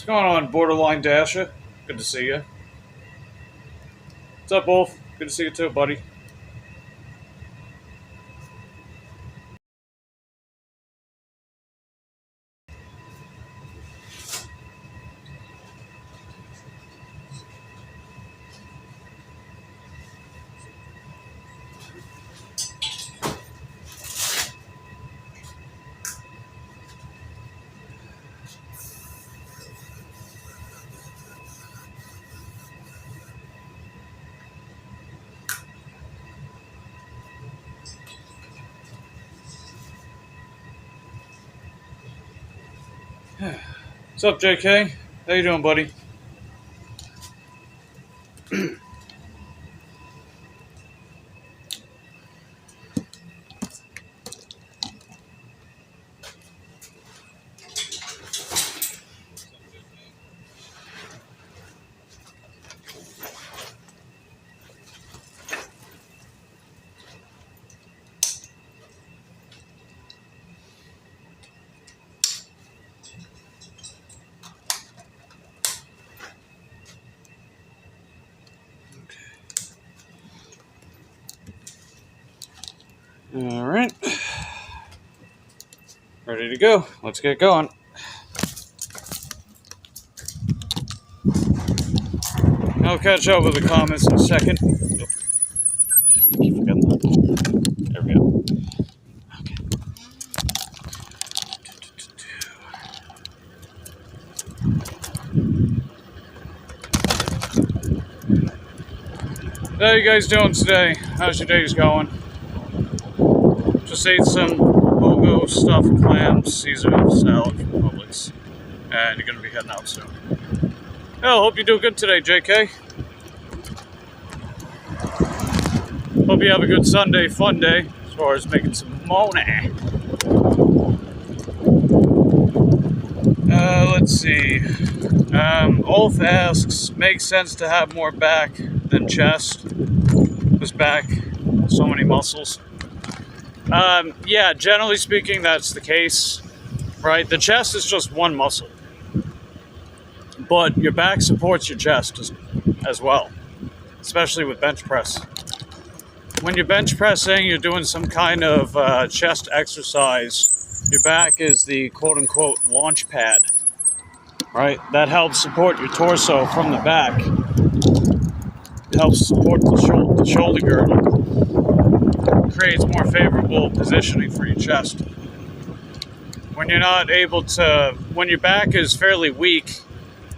going on, Borderline Dasher? Good to see you. What's up, Wolf? Good to see you too, buddy. What's up, JK? How you doing, buddy? All right. Ready to go. Let's get going. I'll catch up with the comments in a second. I keep forgetting that. There we go. Okay. How you guys doing today? How's your days going? Just ate some Bogo stuffed clams, Caesar salad from Publix, and you're gonna be heading out soon. Well, hope you do good today, JK. Hope you have a good Sunday fun day as far as making some money. Let's see. Ulf asks, makes sense to have more back than chest. Because back, so many muscles. Yeah, generally speaking, that's the case, right? The chest is just one muscle, but your back supports your chest as well, especially with bench press. When you're bench pressing, you're doing some kind of chest exercise. Your back is the quote-unquote launch pad, right? That helps support your torso from the back. It helps support the shoulder girdle. Creates more favorable positioning for your chest. When you're not able to, when your back is fairly weak,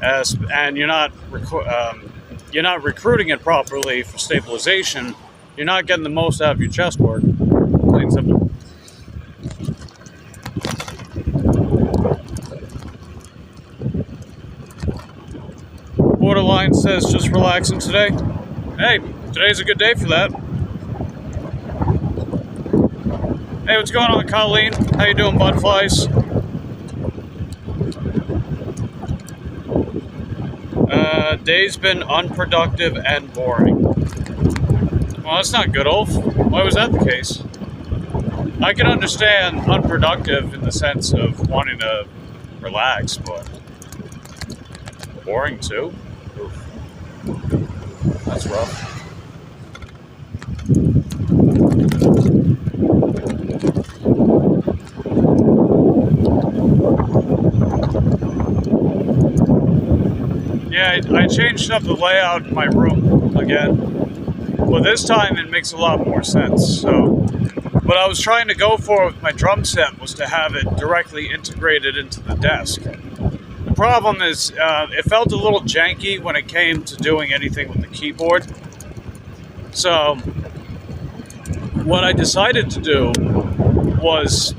and you're not recruiting it properly for stabilization, you're not getting the most out of your chest work. Plain and simple. Borderline says just relaxing today. Hey, today's a good day for that. Hey, what's going on, Colleen? How you doing, Budflies? Day's been unproductive and boring. Well, that's not good, Ulf. Why was that the case? I can understand unproductive in the sense of wanting to relax, but boring too? Oof. That's rough. Yeah, I changed up the layout in my room again, but this time it makes a lot more sense. So what I was trying to go for with my drum set was to have it directly integrated into the desk. The problem is it felt a little janky when it came to doing anything with the keyboard. So what I decided to do was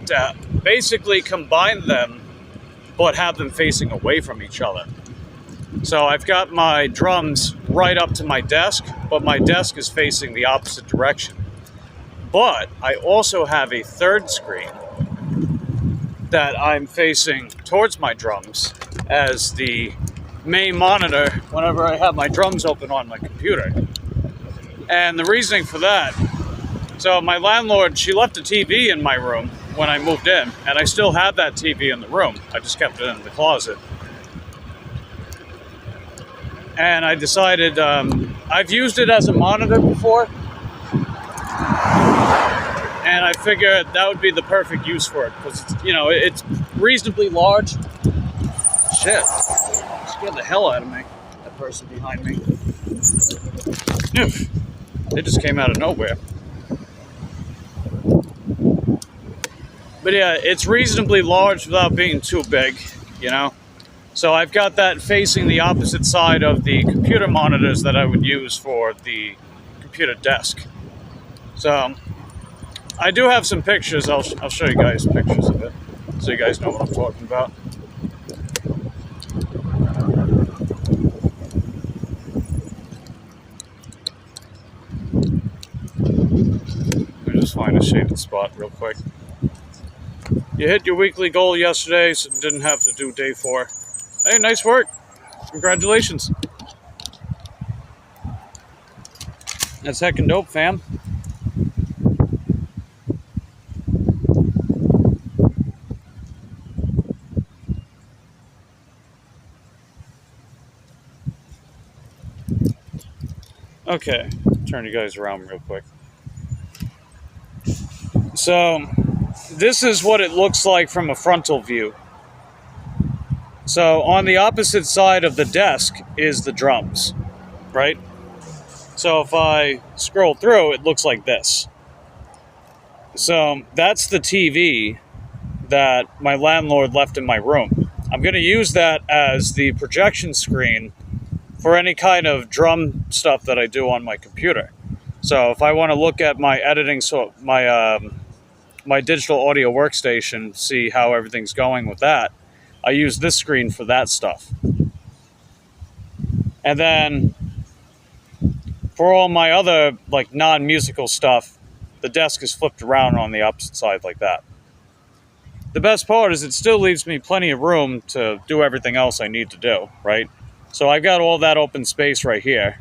to basically combine them, but have them facing away from each other. So I've got my drums right up to my desk, but my desk is facing the opposite direction. But I also have a third screen that I'm facing towards my drums as the main monitor whenever I have my drums open on my computer. And the reasoning for that, so my landlord, she left a TV in my room when I moved in, and I still have that TV in the room. I just kept it in the closet. and I decided I've used it as a monitor before, and I figured that would be the perfect use for it because it's, you know, it's reasonably large. Shit, scared the hell out of me. That person behind me. They just came out of nowhere. But yeah, it's reasonably large without being too big, you know. So I've got that facing the opposite side of the computer monitors that I would use for the computer desk. So I do have some pictures. I'll show you guys pictures of it so you guys know what I'm talking about. Let me just find a shaded spot real quick. You hit your weekly goal yesterday, so didn't have to do day 4. Hey, nice work. Congratulations. That's heckin' dope, fam. Okay, turn you guys around real quick. So, this is what it looks like from a frontal view. So, on the opposite side of the desk is the drums, right? So, if I scroll through, it looks like this. So, that's the TV that my landlord left in my room. I'm going to use that as the projection screen for any kind of drum stuff that I do on my computer. So, if I want to look at my editing, so my digital audio workstation, see how everything's going with that, I use this screen for that stuff. And then for all my other like non-musical stuff, the desk is flipped around on the opposite side like that. The best part is it still leaves me plenty of room to do everything else I need to do, right? So I've got all that open space right here.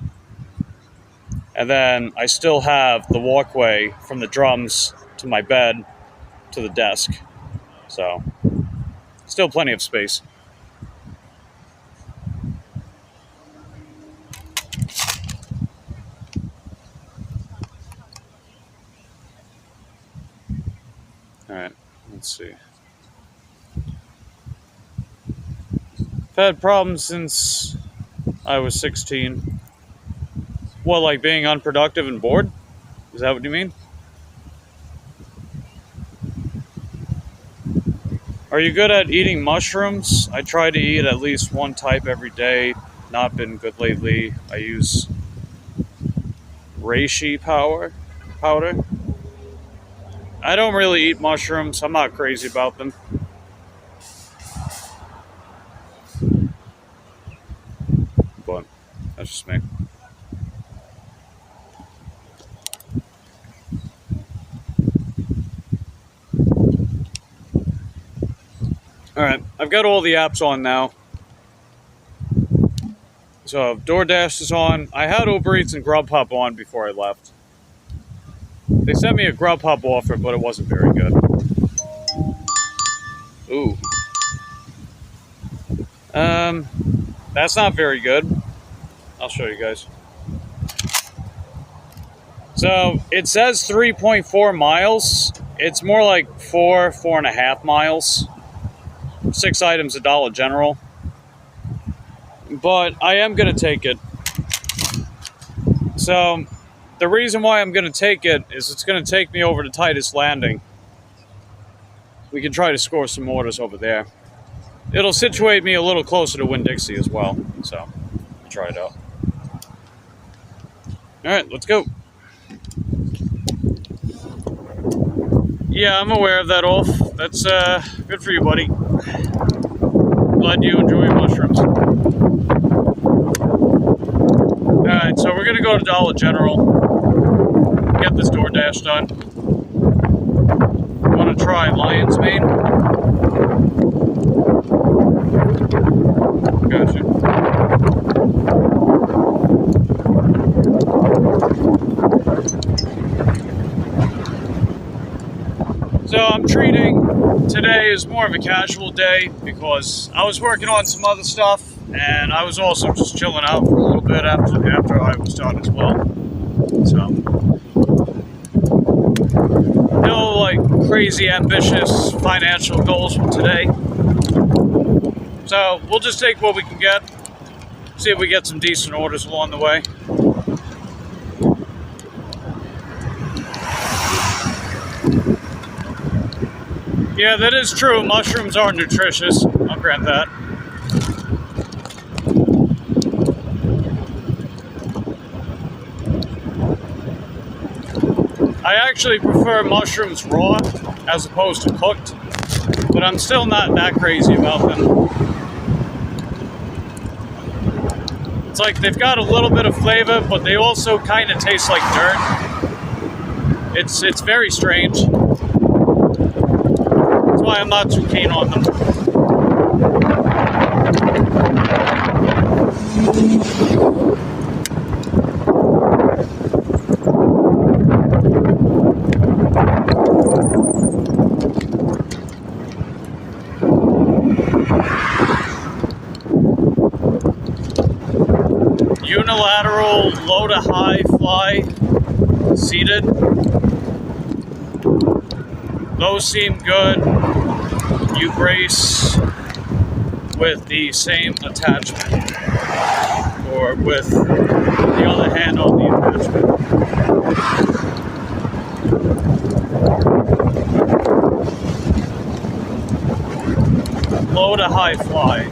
And then I still have the walkway from the drums to my bed to the desk. So still plenty of space. All right, let's see. I've had problems since I was 16. What, like being unproductive and bored? Is that what you mean? Are you good at eating mushrooms? I try to eat at least one type every day. Not been good lately. I use reishi powder. I don't really eat mushrooms. I'm not crazy about them. But that's just me. Alright, I've got all the apps on now. So DoorDash is on. I had Uber Eats and Grubhub on before I left. They sent me a Grubhub offer, but it wasn't very good. Ooh. That's not very good. I'll show you guys. So it says 3.4 miles. It's more like 4.5 miles. 6 items at Dollar General. But I am going to take it. So the reason why I'm going to take it is it's going to take me over to Titus Landing. We can try to score some orders over there. It'll situate me a little closer to Winn-Dixie as well. So we'll try it out. Alright, let's go. Yeah, I'm aware of that, Ulf. That's good for you, buddy. Glad you enjoy mushrooms. Alright, so we're going to go to Dollar General. Get this DoorDash done. Want to try Lion's Mane? Gotcha. So I'm treating today as more of a casual day because I was working on some other stuff and I was also just chilling out for a little bit after I was done as well. So, no like crazy ambitious financial goals for today. So we'll just take what we can get. See if we get some decent orders along the way. Yeah, that is true. Mushrooms are nutritious. I'll grant that. I actually prefer mushrooms raw as opposed to cooked, but I'm still not that crazy about them. It's like they've got a little bit of flavor, but they also kind of taste like dirt. It's very strange. That's why I'm not too keen on them. Unilateral low to high fly seated. Those seem good. You brace with the same attachment, or with the other hand on the attachment. Low to high fly.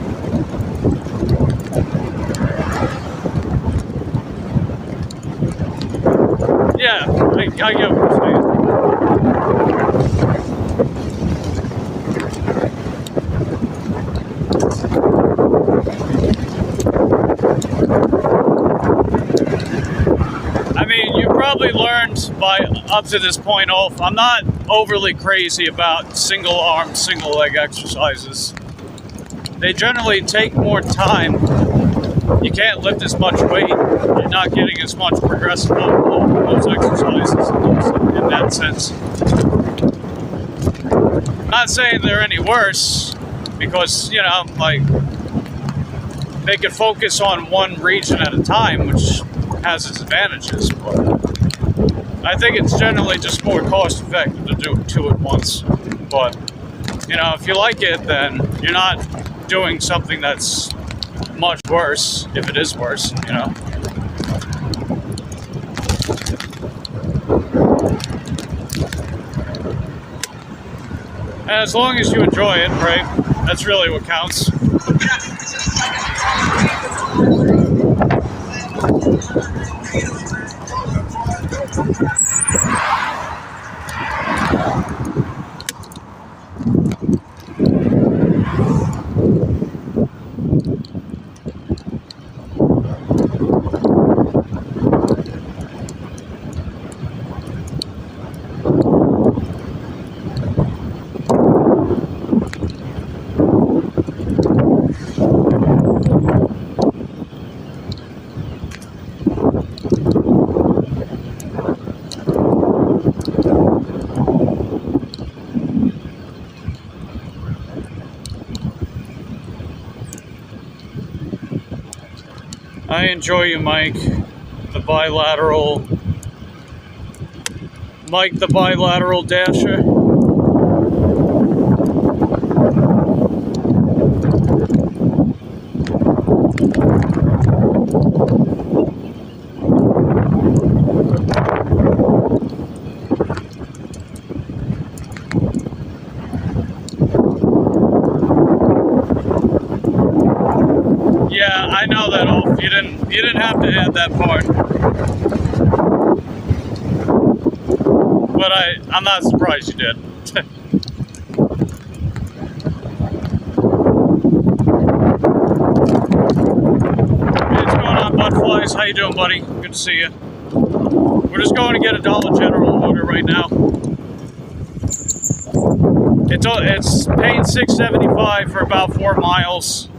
Yeah, I get what you're saying. I mean, you probably learned by up to this point off, I'm not overly crazy about single arm, single leg exercises. They generally take more time. You can't lift as much weight. You're not getting as much progressive output from those exercises in that sense. I'm not saying they're any worse, because, you know, like, they can focus on one region at a time, which has its advantages, but I think it's generally just more cost effective to do two at once. But, you know, if you like it, then you're not doing something that's much worse, if it is worse, you know. And as long as you enjoy it, right, that's really what counts. I enjoy you, Mike. The bilateral dasher. Yeah, I know that, Ulf. You didn't have to add that part. But I'm not surprised you did. What's going on, Budflies? How you doing, buddy? Good to see you. We're just going to get a Dollar General order right now. It's paying $6.75 for about 4 miles.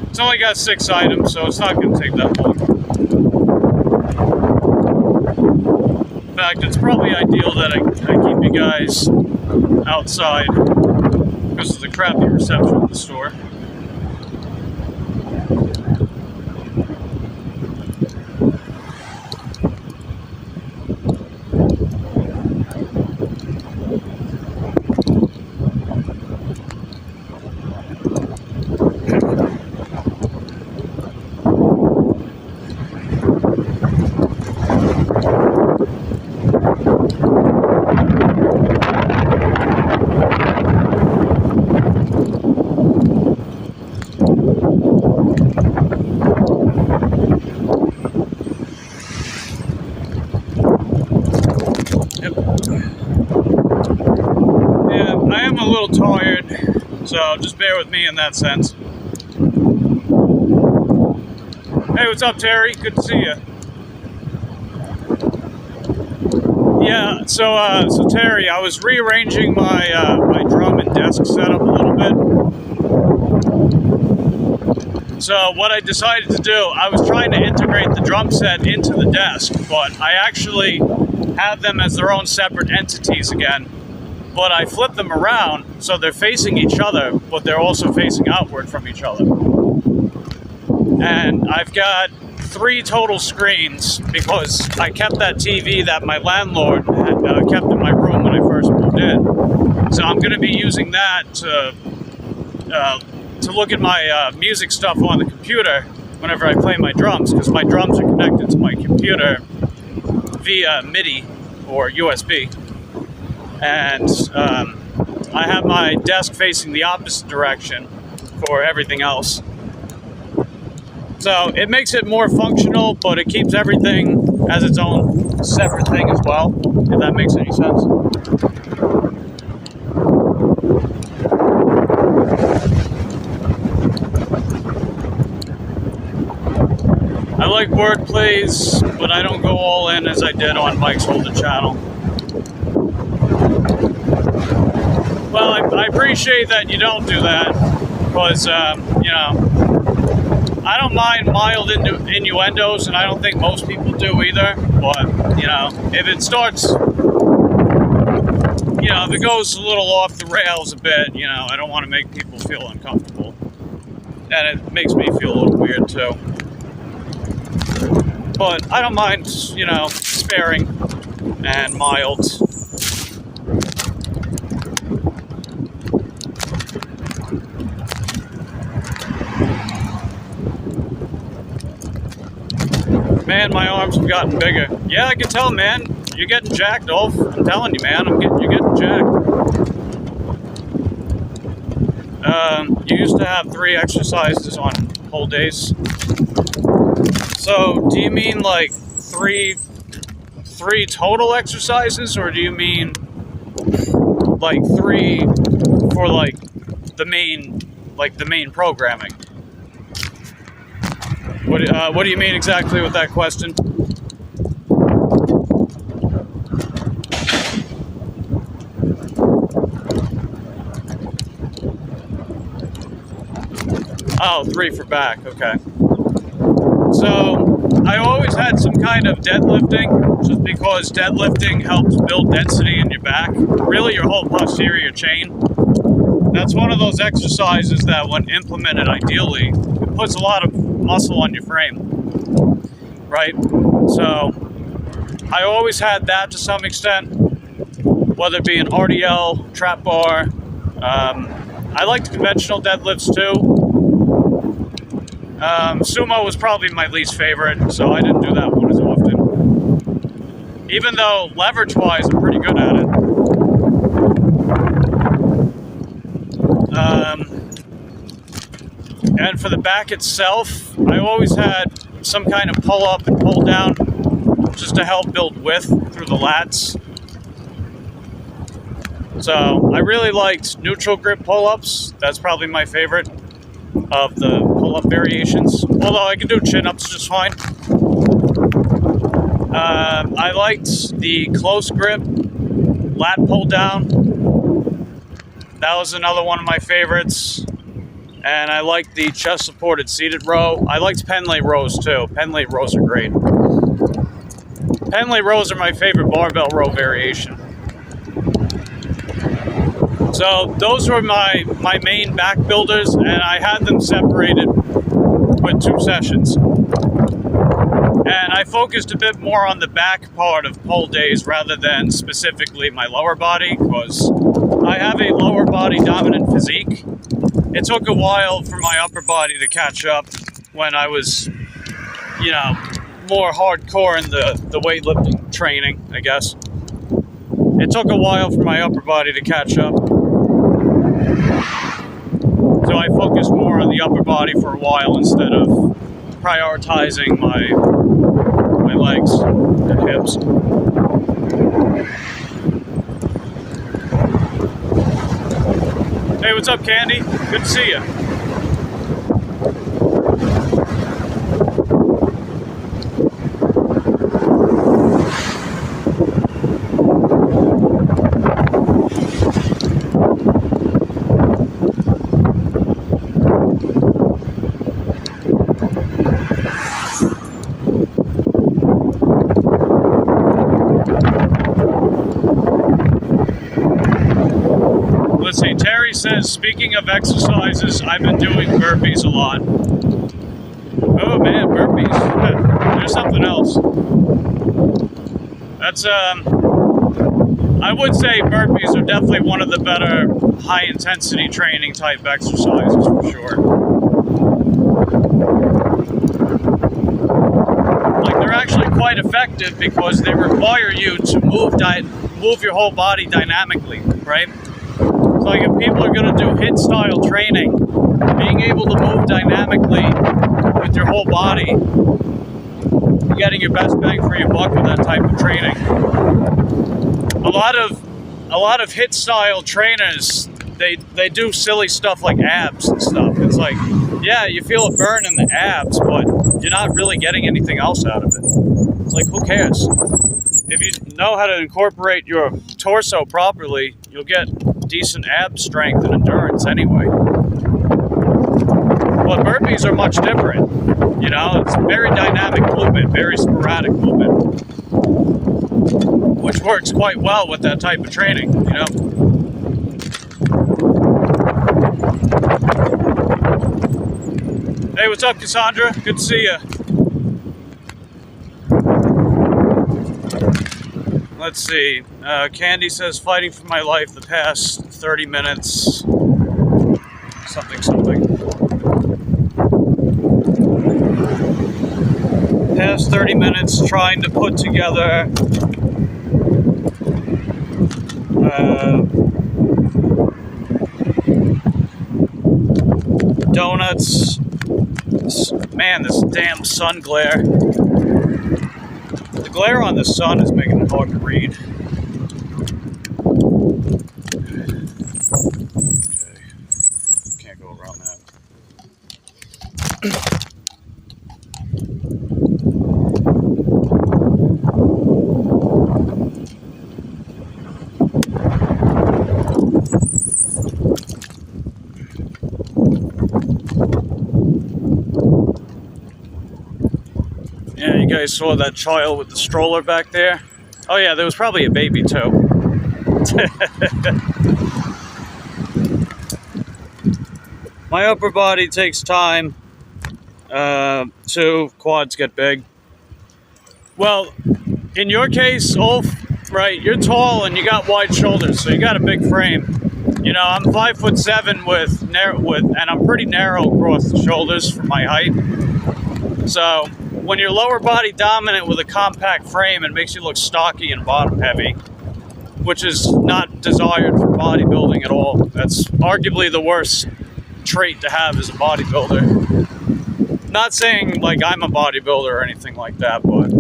It's only got 6 items, so it's not going to take that long. fact, it's probably ideal that I keep you guys outside because of the crappy reception of the store. I am a little tired, so just bear with me in that sense. Hey, what's up, Terry? Good to see you. Yeah, so Terry, I was rearranging my my drum and desk setup a little bit. So what I decided to do, I was trying to integrate the drum set into the desk, but I actually have them as their own separate entities again. But I flip them around so they're facing each other, but they're also facing outward from each other. And I've got 3 total screens because I kept that TV that my landlord had kept in my room when I first moved in. So I'm going to be using that to look at my music stuff on the computer whenever I play my drums, because my drums are connected to my computer via MIDI or USB. And I have my desk facing the opposite direction for everything else. So it makes it more functional, but it keeps everything as its own separate thing as well, if that makes any sense. I like word plays, but I don't go all in as I did on Mike's Holder channel. Well, I appreciate that you don't do that, because, you know, I don't mind mild innuendos, and I don't think most people do either, but, you know, if it starts, you know, if it goes a little off the rails a bit, you know, I don't want to make people feel uncomfortable, and it makes me feel a little weird, too. But I don't mind, you know, sparing and mild. Man, my arms have gotten bigger. Yeah, I can tell, man. You're getting jacked, Ulf. I'm telling you, man. You're getting jacked. You used to have 3 exercises on whole days. So, do you mean like three total exercises, or do you mean like 3 for like the main programming? What do you mean exactly with that question? Oh, 3 for back, okay. So, I always had some kind of deadlifting, just because deadlifting helps build density in your back, really your whole posterior chain. That's one of those exercises that, when implemented ideally, it puts a lot of muscle on your frame, right? So, I always had that to some extent, whether it be an RDL, trap bar. I liked conventional deadlifts too. Sumo was probably my least favorite, so I didn't do that one as often. Even though leverage-wise, I'm pretty good at it. And for the back itself, I always had some kind of pull-up and pull-down, just to help build width through the lats. So I really liked neutral grip pull-ups. That's probably my favorite of the pull-up variations, although I can do chin-ups just fine. I liked the close grip lat pull-down. That was another one of my favorites. And I liked the chest-supported seated row. I liked Penlay rows too. Penlay rows are great. Penley rows are my favorite barbell row variation. So those were my main back builders, and I had them separated with 2 sessions. And I focused a bit more on the back part of pull days rather than specifically my lower body, because I have a lower body dominant physique. It took a while for my upper body to catch up when I was, you know, more hardcore in the weightlifting training, I guess. It took a while for my upper body to catch up. So I focused more on the upper body for a while instead of prioritizing my legs and hips. Hey, what's up, Candy? Good to see you. Let's see, Terry says, speaking of exercises, I've been doing burpees a lot. Oh man, burpees. There's something else. That's, I would say burpees are definitely one of the better high intensity training type exercises for sure. Like, they're actually quite effective because they require you to move your whole body dynamically, right? Like, if people are going to do HIIT style training, being able to move dynamically with your whole body, you're getting your best bang for your buck with that type of training. A lot of HIIT style trainers, they do silly stuff like abs and stuff. It's like, yeah, you feel a burn in the abs, but you're not really getting anything else out of it. It's like, who cares? If you know how to incorporate your torso properly, you'll get decent ab strength and endurance anyway. But burpees are much different. You know, it's very dynamic movement, very sporadic movement, which works quite well with that type of training, you know. Hey, what's up, Cassandra? Good to see you. Let's see. Candy says, fighting for my life the past 30 minutes. Something. Past 30 minutes trying to put together donuts. Man, this damn sun glare. The glare on the sun is making it hard to read. Okay. Can't go around that. Yeah, you guys saw that child with the stroller back there? Oh yeah, there was probably a baby too. My upper body takes time to quads get big. Well, in your case, Ulf, right, you're tall and you got wide shoulders, so you got a big frame. You know, I'm 5'7" and I'm pretty narrow across the shoulders for my height. So when you're lower body dominant with a compact frame, it makes you look stocky and bottom heavy, which is not desired for bodybuilding at all. That's arguably the worst trait to have as a bodybuilder. Not saying like I'm a bodybuilder or anything like that, but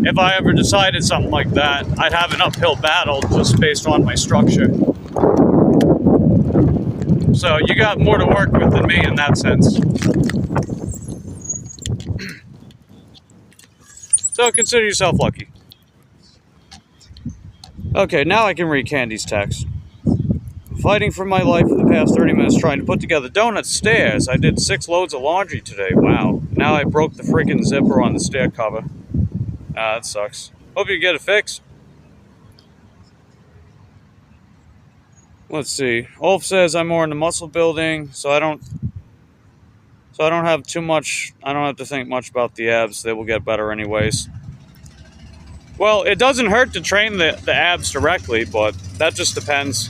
if I ever decided something like that, I'd have an uphill battle just based on my structure. So you got more to work with than me in that sense. So consider yourself lucky. Okay, now I can read Candy's text. Fighting for my life for the past 30 minutes trying to put together donut stairs. I did 6 loads of laundry today. Wow. Now I broke the freaking zipper on the stair cover. That sucks. Hope you get it fixed. Let's see. Ulf says I'm more into muscle building, so I don't have too much. I don't have to think much about the abs. They will get better anyways. Well, it doesn't hurt to train the abs directly, but that just depends.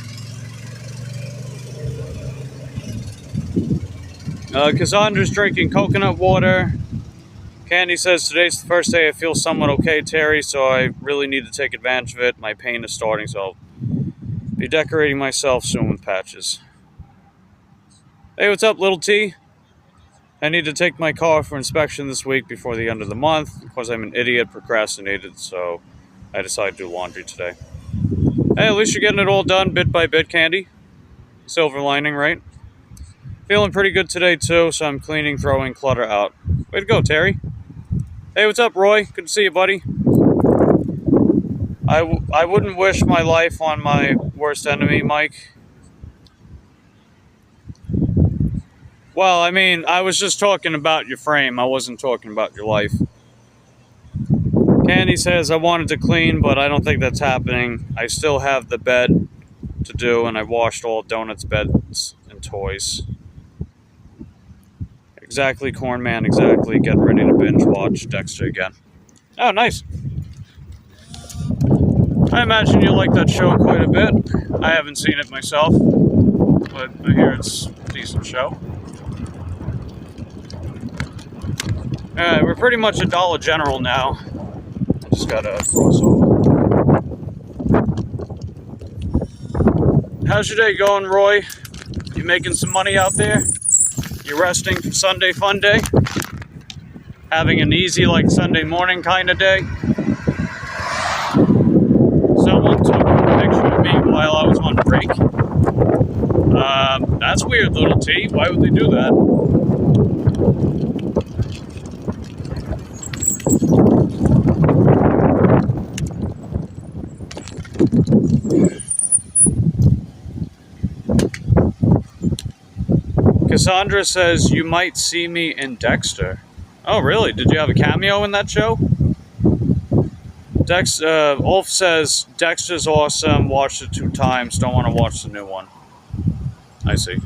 Cassandra's drinking coconut water. Candy says today's the first day I feel somewhat okay, Terry, so I really need to take advantage of it. My pain is starting, so I'll be decorating myself soon with patches. Hey, what's up, little T? I need to take my car for inspection this week before the end of the month. Because I'm an idiot, procrastinated, so I decided to do laundry today. Hey, at least you're getting it all done bit by bit, Candy. Silver lining, right? Feeling pretty good today, too, so I'm cleaning, throwing clutter out. Way to go, Terry. Hey, what's up, Roy? Good to see you, buddy. I wouldn't wish my life on my worst enemy, Mike. Well, I mean, I was just talking about your frame. I wasn't talking about your life. Candy says I wanted to clean, but I don't think that's happening. I still have the bed to do, and I washed all Donuts' beds and toys. Exactly, Corn Man, exactly. Getting ready to binge watch Dexter again. Oh, nice. I imagine you like that show quite a bit. I haven't seen it myself, but I hear it's a decent show. We're pretty much a Dollar General now. I just gotta cross over. How's your day going, Roy? You making some money out there? You resting for Sunday fun day? Having an easy, like, Sunday morning kind of day? Someone took a picture of me while I was on break. That's weird, little T. Why would they do that? Cassandra says you might see me in Dexter. Oh, really? Did you have a cameo in that show? Ulf says Dexter's awesome. Watched it 2 times. Don't want to watch the new one. I see.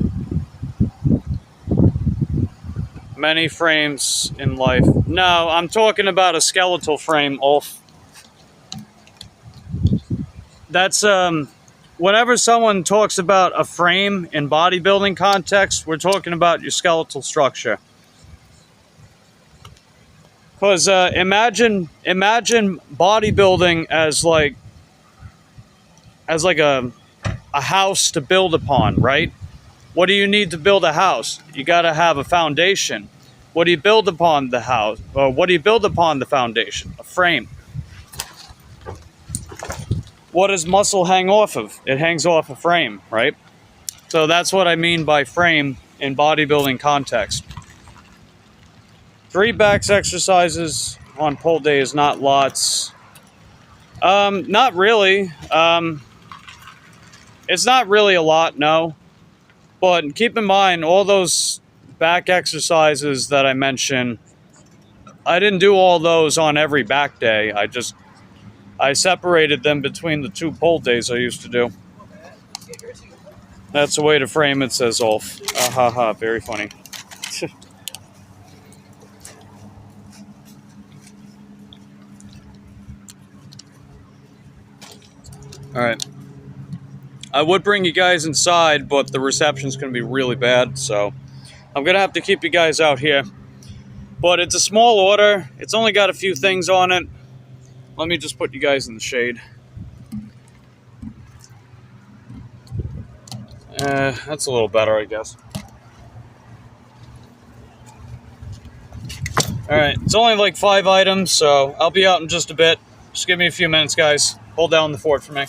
Many frames in life. No, I'm talking about a skeletal frame, Ulf. That's whenever someone talks about a frame in bodybuilding context, we're talking about your skeletal structure. Because imagine bodybuilding as like a house to build upon, right? What do you need to build a house? You got to have a foundation. What do you build upon the house? Or what do you build upon the foundation? A frame. What does muscle hang off of? It hangs off a frame, right? So that's what I mean by frame in bodybuilding context. 3 backs exercises on pull day is not lots. Not really. It's not really a lot, no. But keep in mind, all those back exercises that I mentioned, I didn't do all those on every back day. I separated them between the 2 pull days I used to do. That's the way to frame it, says Ulf. Ha ha, very funny. Alright. I would bring you guys inside, but the reception's going to be really bad, so I'm going to have to keep you guys out here. But it's a small order. It's only got a few things on it. Let me just put you guys in the shade. That's a little better, I guess. Alright, it's only like 5 items, so I'll be out in just a bit. Just give me a few minutes, guys. Hold down the fort for me.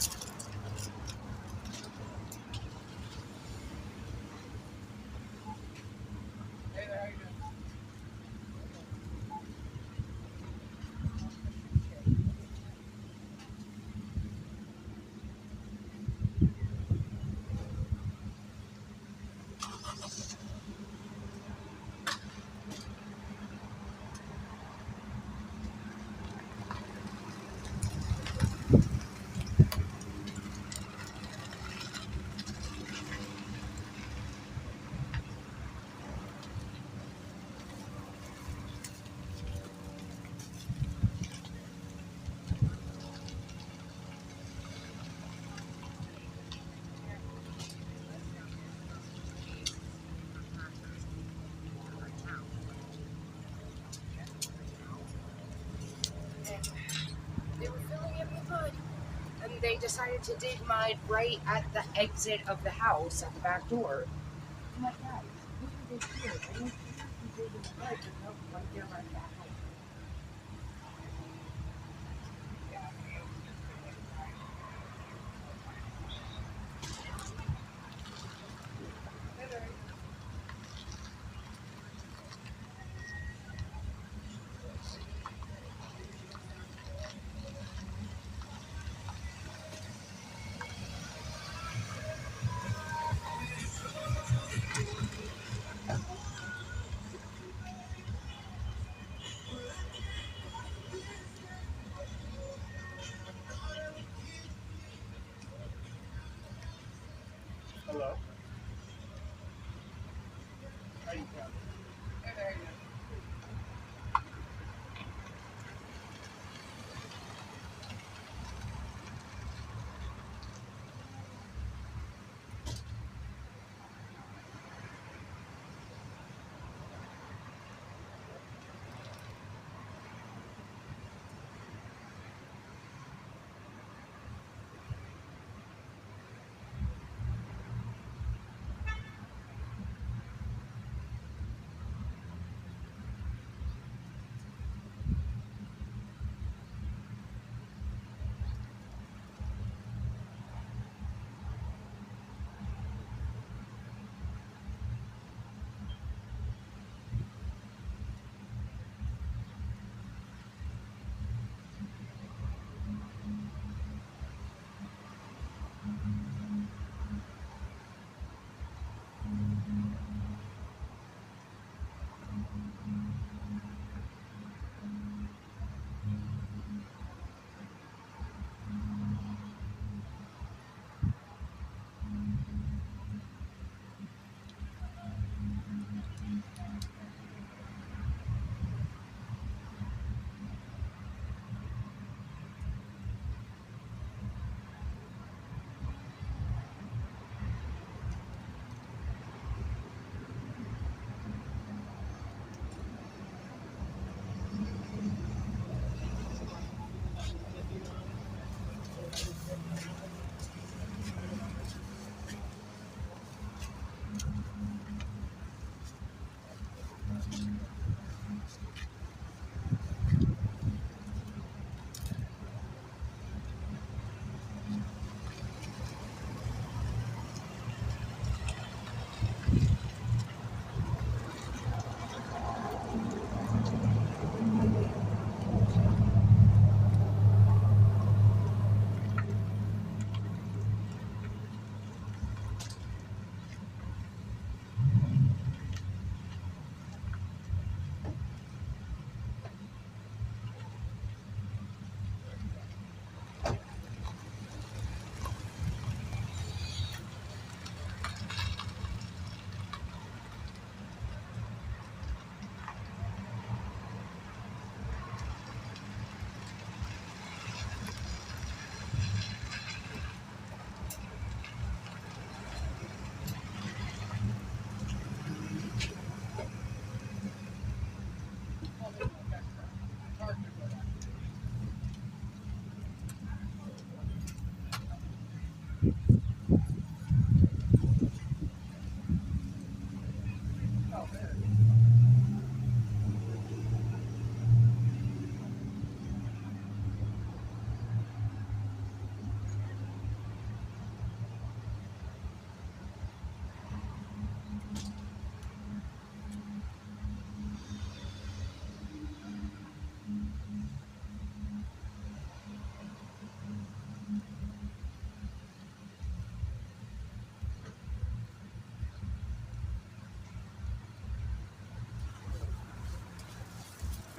decided to dig mud right at the exit of the house at the back door. I'm like, guys, look at this here. I don't think you can dig in the mud, but no, right there, right back home. Hello. How you doing? There you go.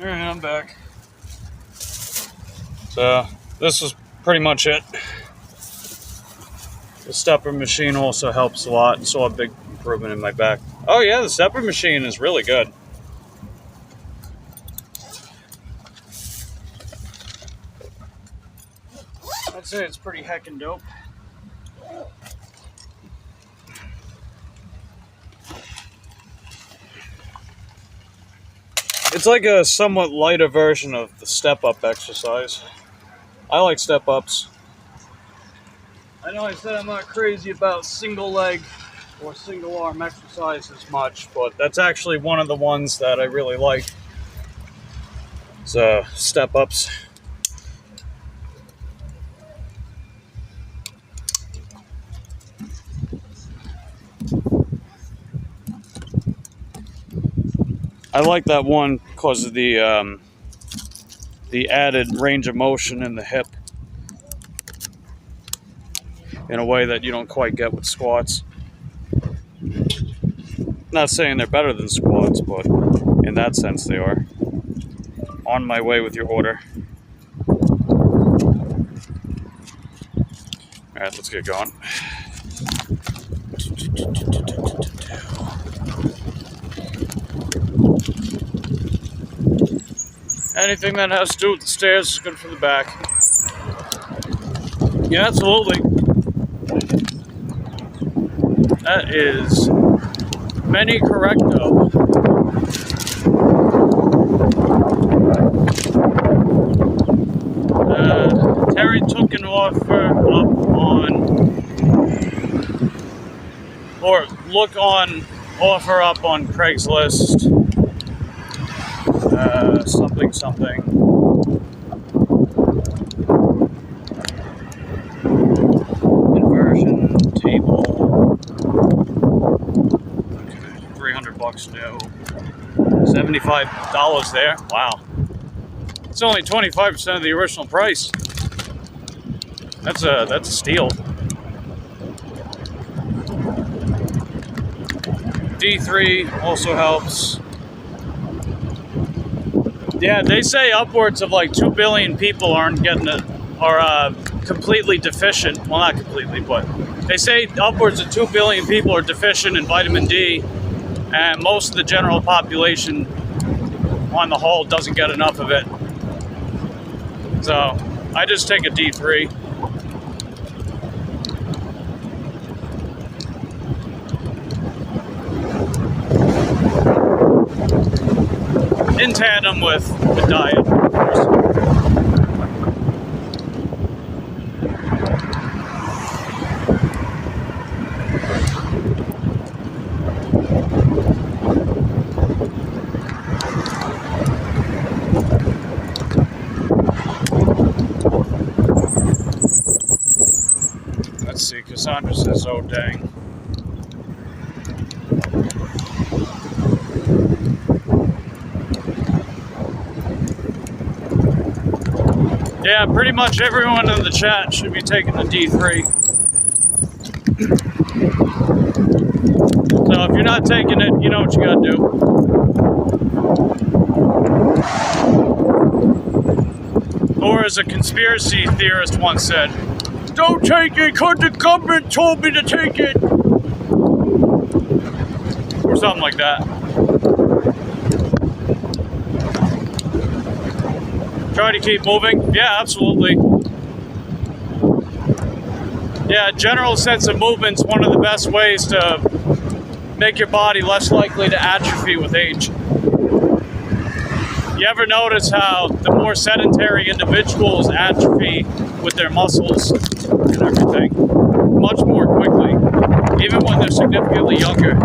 Alright, I'm back. So, this is pretty much it. The stepper machine also helps a lot. Saw a big improvement in my back. Oh yeah, the stepper machine is really good. I'd say it's pretty heckin' dope. It's like a somewhat lighter version of the step-up exercise. I like step-ups. I know I said I'm not crazy about single leg or single arm exercises much, but that's actually one of the ones that I really like. So, step ups. I like that one because of the added range of motion in the hip in a way that you don't quite get with squats. Not saying they're better than squats, but in that sense they are. On my way with your order. Alright, let's get going. Anything that has to do with the stairs is good for the back. Yeah, absolutely. That is many correcto. Terry took an offer up on, or look on offer up on Craigslist. Something. Conversion table. Okay, $300 new. $75 there. Wow. It's only 25% of the original price. That's a steal. D3 also helps. Yeah, they say upwards of like 2 billion people aren't getting it, are completely deficient. Well, not completely, but they say upwards of 2 billion people are deficient in vitamin D, and most of the general population on the whole doesn't get enough of it. So I just take a D3. In tandem with the diet, of course. Let's see, Cassandra says, oh dang. Yeah, pretty much everyone in the chat should be taking the D3. So if you're not taking it, you know what you gotta do. Or as a conspiracy theorist once said, don't take it because the government told me to take it. Or something like that. Try to keep moving. Yeah, absolutely. Yeah, general sense of movement's one of the best ways to make your body less likely to atrophy with age. You ever notice how the more sedentary individuals atrophy with their muscles and everything much more quickly, even when they're significantly younger?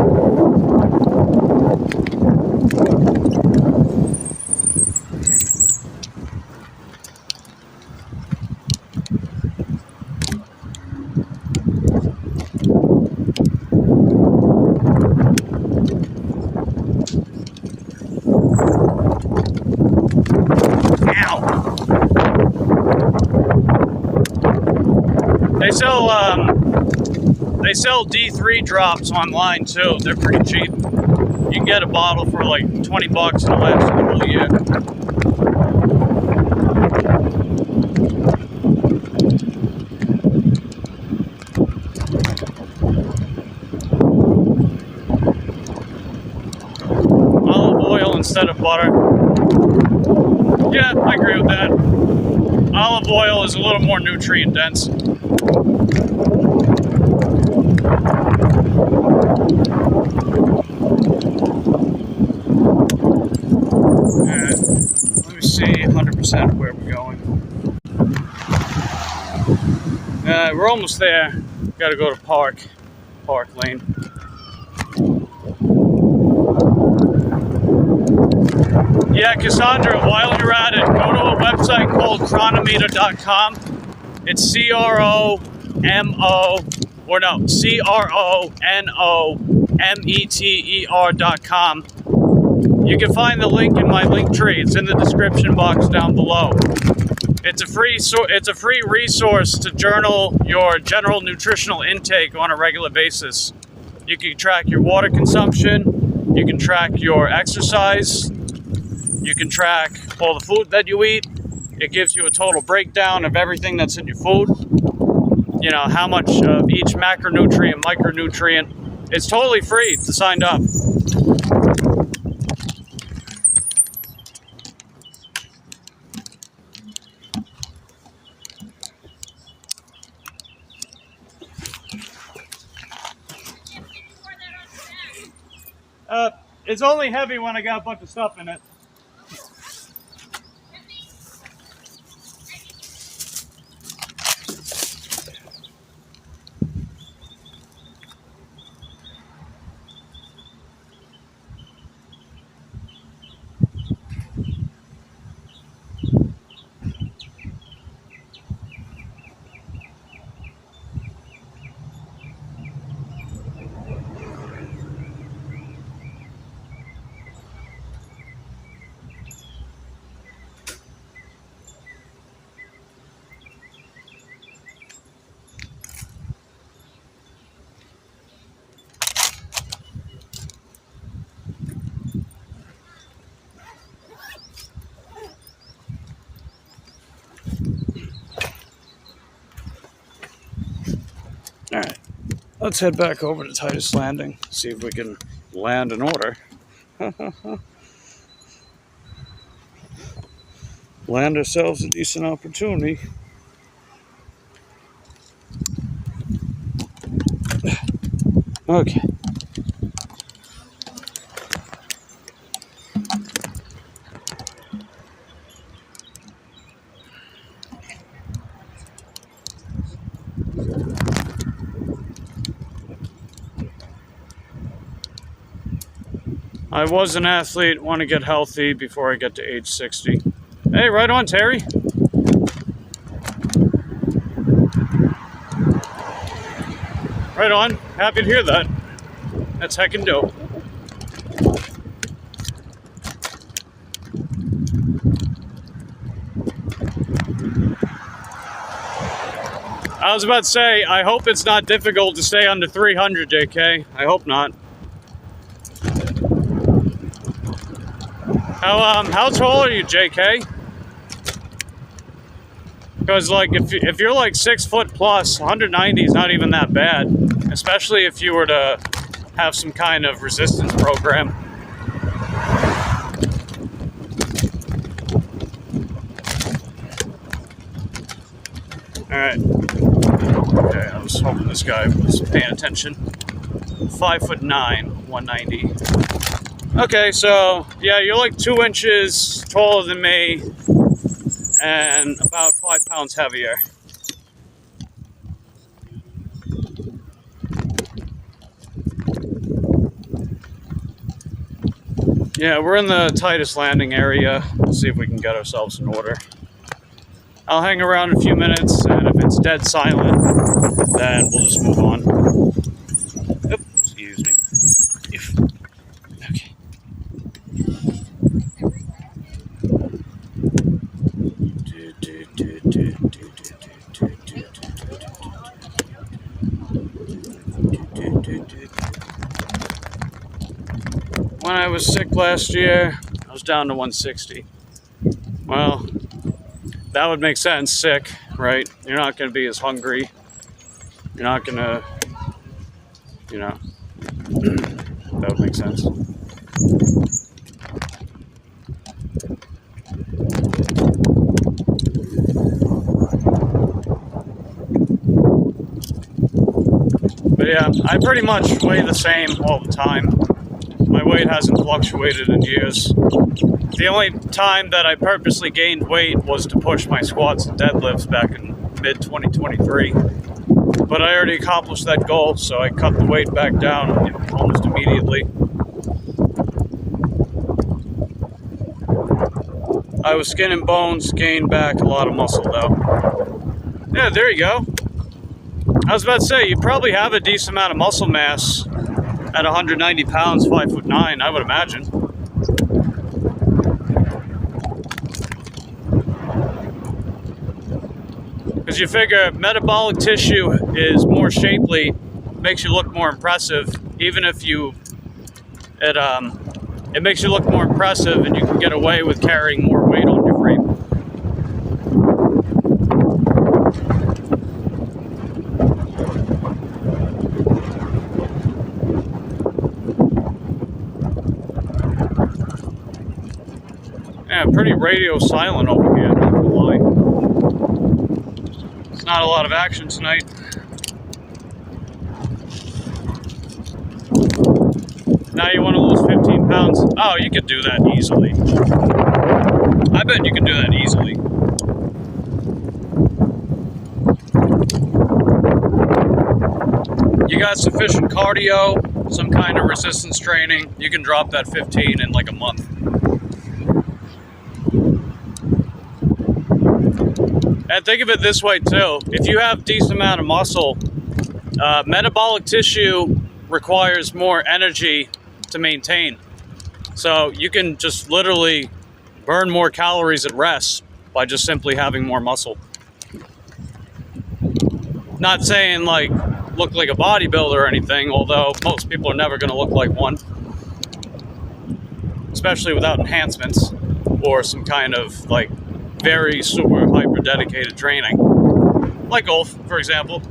They sell D3 drops online too. They're pretty cheap. You can get a bottle for like $20 and it'll last you the whole year. Olive oil instead of butter. Yeah, I agree with that. Olive oil is a little more nutrient dense. Let me see 100% where we're going. Alright, we're almost there. Gotta go to Park Lane. Yeah, Cassandra, while you're at it, go to a website called chronometer.com. It's CRONOMETER.com. You can find the link in my link tree. It's in the description box down below. It's a free resource to journal your general nutritional intake on a regular basis. You can track your water consumption, you can track your exercise, you can track all the food that you eat. It gives you a total breakdown of everything that's in your food. You know, how much of each macronutrient, micronutrient. It's totally free to sign up. It's only heavy when I got a bunch of stuff in it. Alright, let's head back over to Titus Landing, see if we can land an order. Land ourselves a decent opportunity. Okay. I was an athlete, want to get healthy before I get to age 60. Hey, right on, Terry. Right on. Happy to hear that. That's heckin' dope. I was about to say, I hope it's not difficult to stay under 300, JK. I hope not. How tall are you, JK? Because like if you're like 6 foot plus, 190 is not even that bad, especially if you were to have some kind of resistance program. All right. Okay, I was hoping this guy was paying attention. 5'9", 190. Okay, so yeah, you're like 2 inches taller than me and about 5 pounds heavier. Yeah, we're in the Titus Landing area. Let's see if we can get ourselves in order. I'll hang around a few minutes, and if it's dead silent, then we'll just move on. Oop, excuse me. Okay. When I was sick last year, I was down to 160. Well, that would make sense, sick, right? You're not going to be as hungry. You're not going to, you know, that would make sense. But yeah, I pretty much weigh the same all the time. My weight hasn't fluctuated in years. The only time that I purposely gained weight was to push my squats and deadlifts back in mid-2023. But I already accomplished that goal, so I cut the weight back down almost immediately. I was skin and bones, gained back a lot of muscle though. Yeah, there you go. I was about to say, you probably have a decent amount of muscle mass at 190 pounds, 5'9", I would imagine. Because you figure metabolic tissue is more shapely, makes you look more impressive. Even if it makes you look more impressive, and you can get away with carrying more weight on your frame. Yeah, pretty radio silent over here, not gonna lie. It's not a lot of action tonight. Now you want to lose 15 pounds? Oh, you could do that easily. I bet you can do that easily. You got sufficient cardio, some kind of resistance training, you can drop that 15 in like a month. And think of it this way too, if you have a decent amount of muscle, metabolic tissue requires more energy to maintain. So you can just literally burn more calories at rest by just simply having more muscle. Not saying like look like a bodybuilder or anything, although most people are never going to look like one, especially without enhancements or some kind of like very super hyper dedicated training, like golf, for example.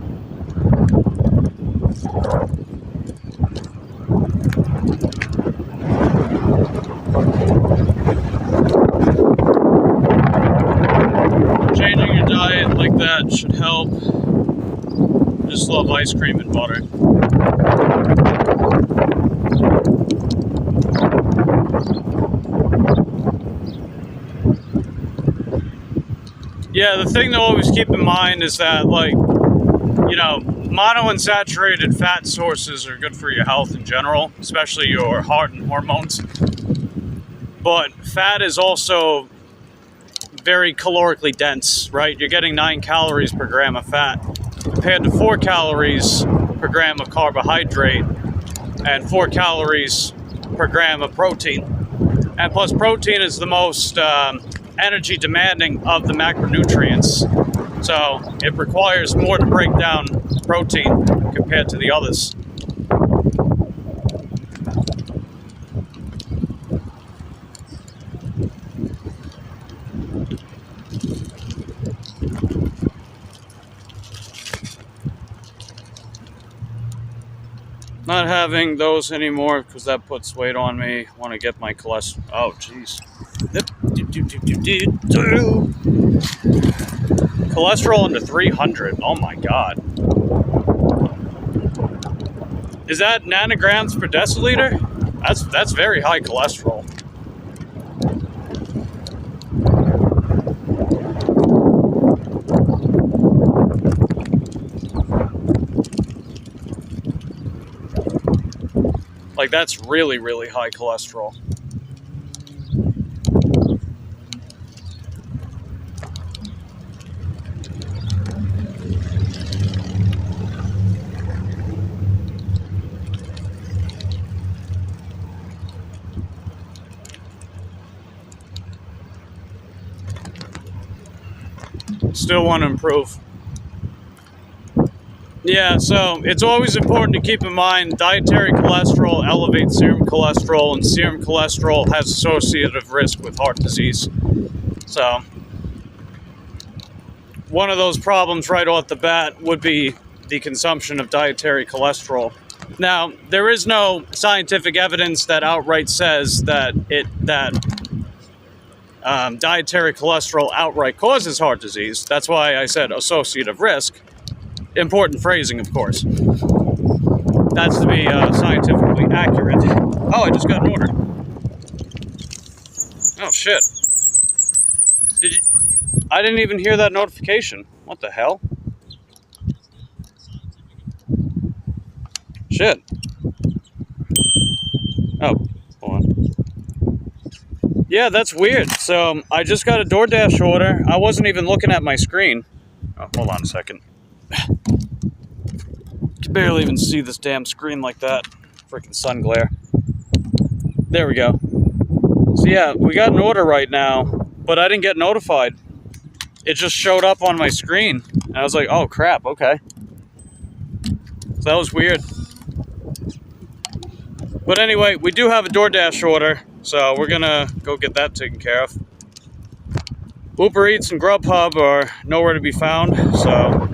Changing your diet like that should help. Just love ice cream and butter. Yeah, the thing to always keep in mind is that, like, you know, monounsaturated fat sources are good for your health in general, especially your heart and hormones. But fat is also very calorically dense, right? You're getting 9 calories per gram of fat, compared to 4 calories per gram of carbohydrate and 4 calories per gram of protein. And plus, protein is the most energy demanding of the macronutrients. So it requires more to break down protein compared to the others. Not having those anymore because that puts weight on me. Want to get my cholesterol. Oh, jeez. Cholesterol under 300. Oh my god. Is that nanograms per deciliter? That's very high cholesterol. Like, that's really, really high cholesterol. Still want to improve. Yeah, so it's always important to keep in mind dietary cholesterol elevates serum cholesterol, and serum cholesterol has associative risk with heart disease. So one of those problems right off the bat would be the consumption of dietary cholesterol. Now, there is no scientific evidence that outright says that dietary cholesterol outright causes heart disease. That's why I said associative risk. Important phrasing, of course. That's to be scientifically accurate. Oh, I just got an order. Oh, shit. Did you? I didn't even hear that notification. What the hell? Shit. Oh, hold on. Yeah, that's weird. So I just got a DoorDash order. I wasn't even looking at my screen. Oh, hold on a second. Can barely even see this damn screen like that. Freaking sun glare. There we go. So yeah, we got an order right now, but I didn't get notified. It just showed up on my screen. And I was like, oh crap, okay. So that was weird. But anyway, we do have a DoorDash order, so we're gonna go get that taken care of. Uber Eats and Grubhub are nowhere to be found, so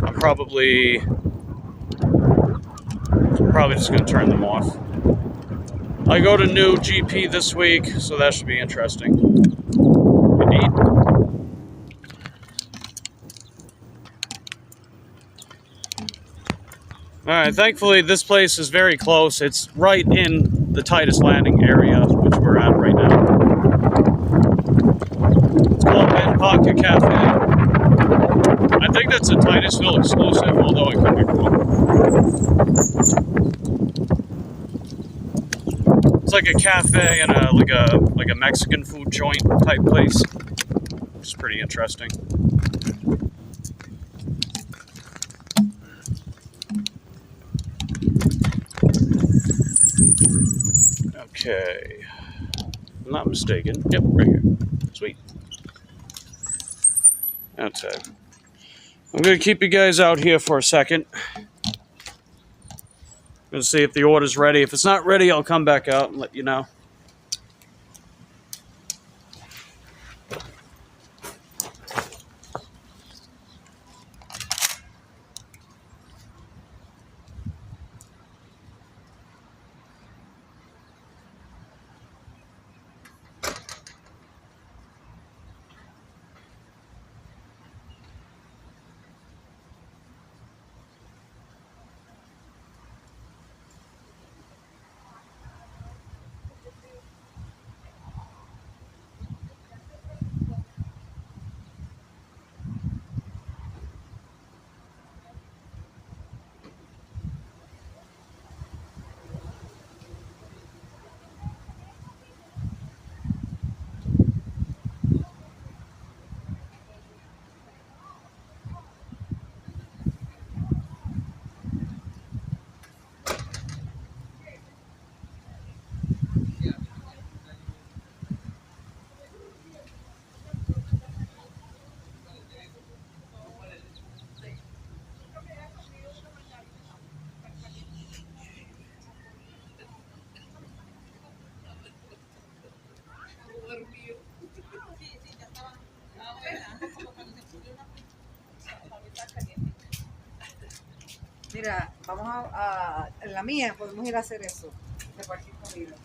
I'm probably just gonna turn them off. I go to new GP this week, so that should be interesting. Indeed. Alright, thankfully this place is very close. It's right in the Titus Landing area, which we're at right now. It's called Ben Pocket Cafe. I think that's a Titusville exclusive, although I could be wrong. It's like a cafe and like a Mexican food joint type place, which is pretty interesting. Okay, if I'm not mistaken. Yep, right here. Sweet. Okay. I'm gonna keep you guys out here for a second. Gonna see if the order's ready. If it's not ready, I'll come back out and let you know. Mira, vamos en la mía podemos ir a hacer eso, repartir comida.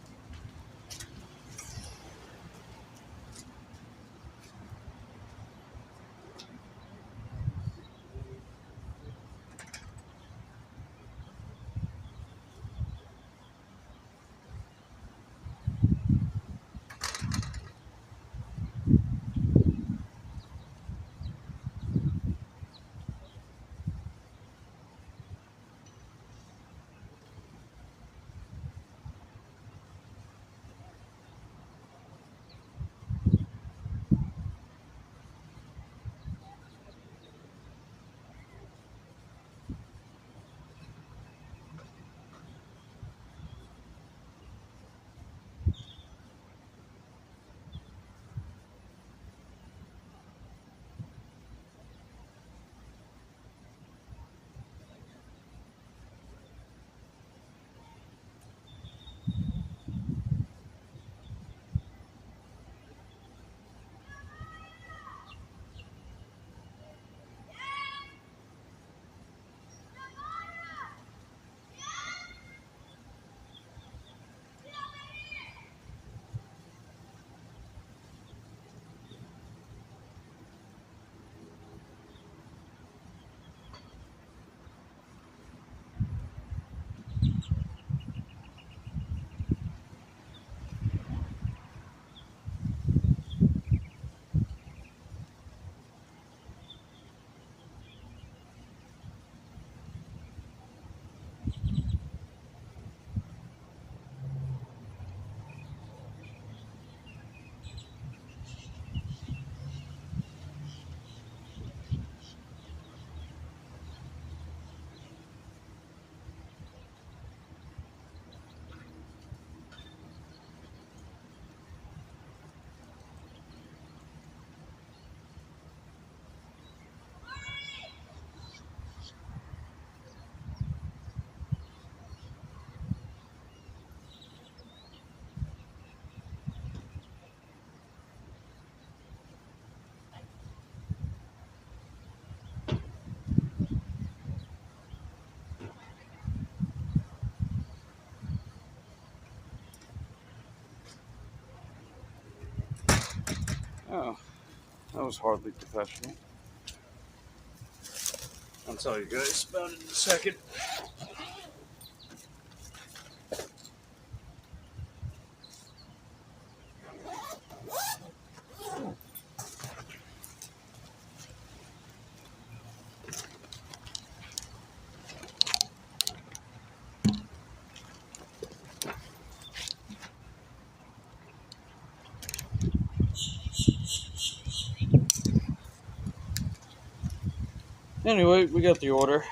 Oh, that was hardly professional. I'll tell you guys about it in a second. Anyway, we got the order.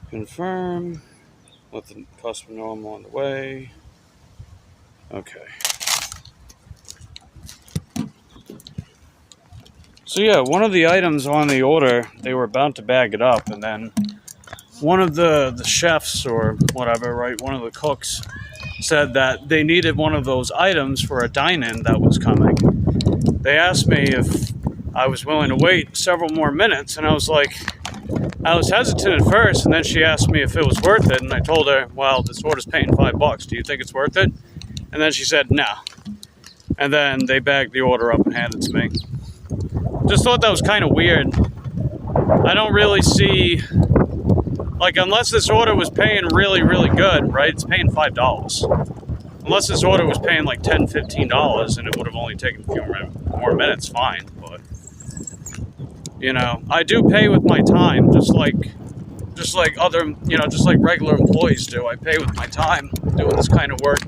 Confirm. Let the customer know I'm on the way. Okay. So yeah, one of the items on the order, they were about to bag it up, and then one of the chefs or whatever, right, one of the cooks said that they needed one of those items for a dine-in that was coming. They asked me if I was willing to wait several more minutes, and I was hesitant at first, and then she asked me if it was worth it, and I told her, well, this order's paying $5. Do you think it's worth it? And then she said, no. And then they bagged the order up and handed it to me. Just thought that was kind of weird. I don't really see, like, unless this order was paying really, really good, right? It's paying $5. Unless this order was paying like $10, $15, and it would have only taken a few more minutes, fine. But, you know, I do pay with my time, just like other, you know, just like regular employees do. I pay with my time doing this kind of work.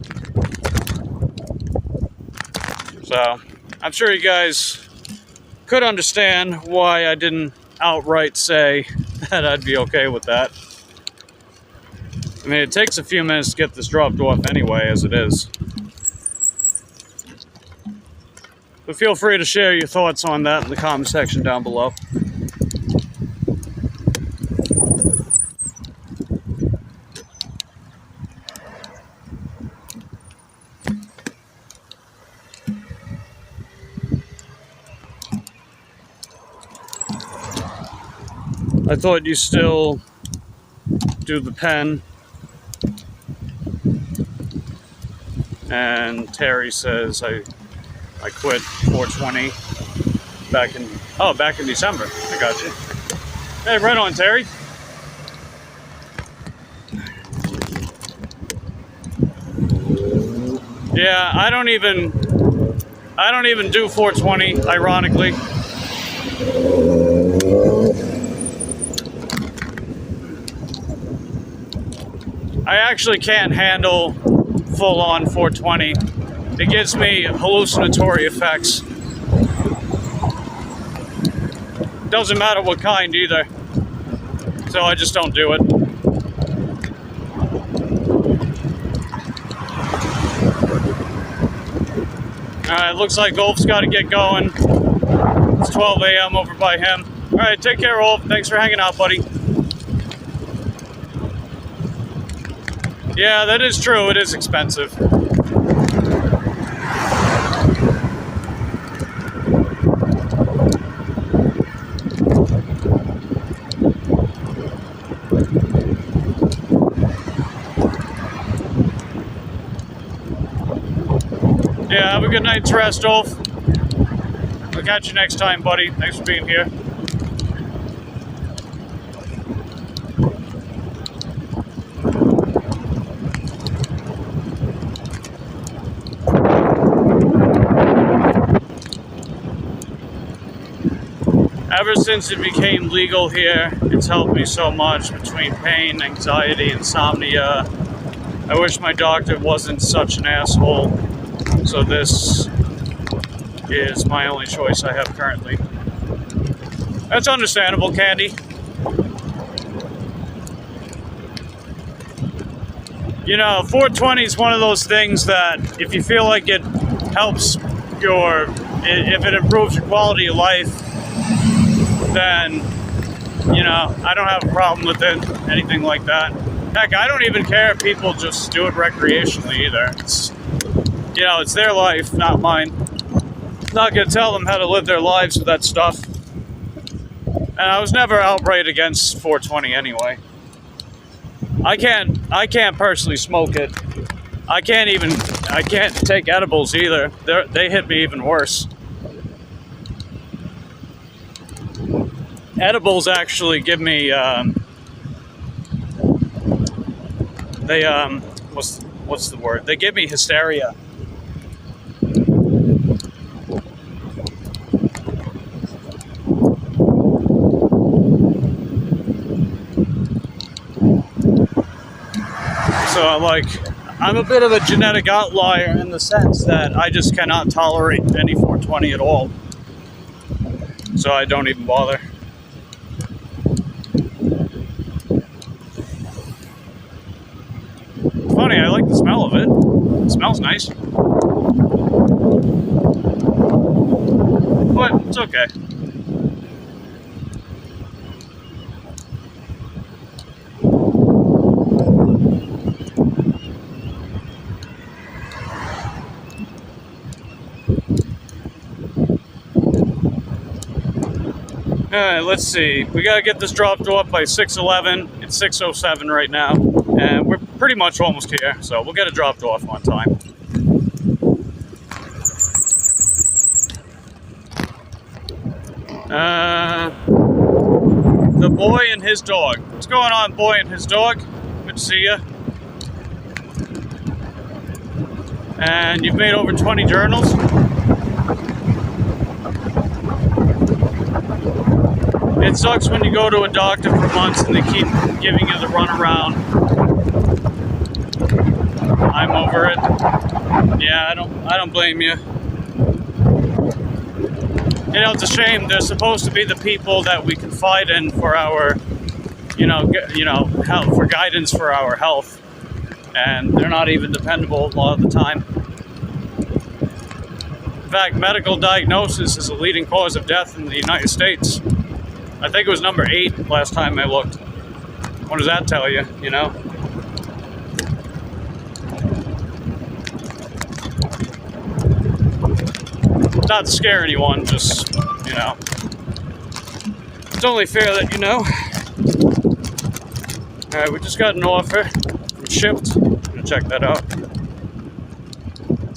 So, I'm sure you guys could understand why I didn't outright say that I'd be okay with that. I mean, it takes a few minutes to get this dropped off anyway, as it is. But feel free to share your thoughts on that in the comment section down below. I thought you still do the pen. And Terry says I quit 420 back in December. I got you. Hey, right on, Terry. Yeah, I don't even do 420, ironically. I actually can't handle full-on 420. It gives me hallucinatory effects. Doesn't matter what kind either. So I just don't do it. Alright, looks like Ulf's got to get going. It's 12 a.m. over by him. Alright, take care, Ulf. Thanks for hanging out, buddy. Yeah, that is true. It is expensive. Yeah, have a good night's rest, Ulf. I'll catch you next time, buddy. Thanks for being here. Ever since it became legal here, it's helped me so much between pain, anxiety, insomnia. I wish my doctor wasn't such an asshole. So this is my only choice I have currently. That's understandable, Candy. You know, 420 is one of those things that if you feel like it helps if it improves your quality of life, then, you know, I don't have a problem with it, anything like that. Heck, I don't even care if people just do it recreationally either. It's, you know, it's their life, not mine. I'm not gonna tell them how to live their lives with that stuff. And I was never outright against 420 anyway. I can't personally smoke it. I can't take edibles either. They hit me even worse. Edibles actually give me, what's the word? They give me hysteria. So I'm a bit of a genetic outlier in the sense that I just cannot tolerate any 420 at all. So I don't even bother. Funny, I like the smell of it. It smells nice. But it's okay. Alright, let's see. We gotta get this dropped off by 6:11. It's 6:07 right now. And we're pretty much almost here, so we'll get it dropped off on time. The boy and his dog. What's going on, boy and his dog? Good to see you. And you've made over 20 journals. It sucks when you go to a doctor for months and they keep giving you the runaround. I'm over it. Yeah, I don't blame you. You know, it's a shame. They're supposed to be the people that we confide in for our, health, for guidance for our health, and they're not even dependable a lot of the time. In fact, medical diagnosis is a leading cause of death in the United States. I think it was number 8 last time I looked. What does that tell you, you know? Not to scare anyone, just, it's only fair that you know. Alright, we just got an offer from Shipped. I'm gonna check that out.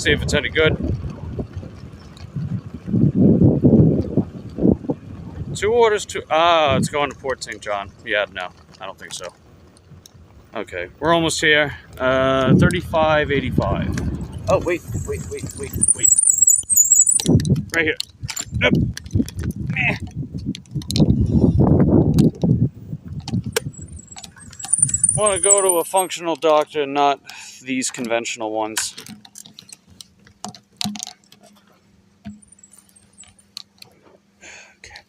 See if it's any good. 2 orders to, it's going to Port St. John. Yeah, no, I don't think so. Okay, we're almost here. 35.85. Oh, wait. Right here. Yep. Want to go to a functional doctor, not these conventional ones. Okay.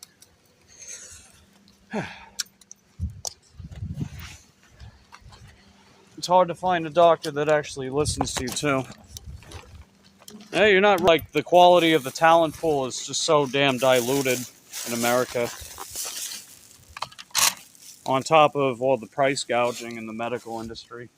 It's hard to find a doctor that actually listens to you, too. Yeah, you're not right. The quality of the talent pool is just so damn diluted in America. On top of all the price gouging in the medical industry.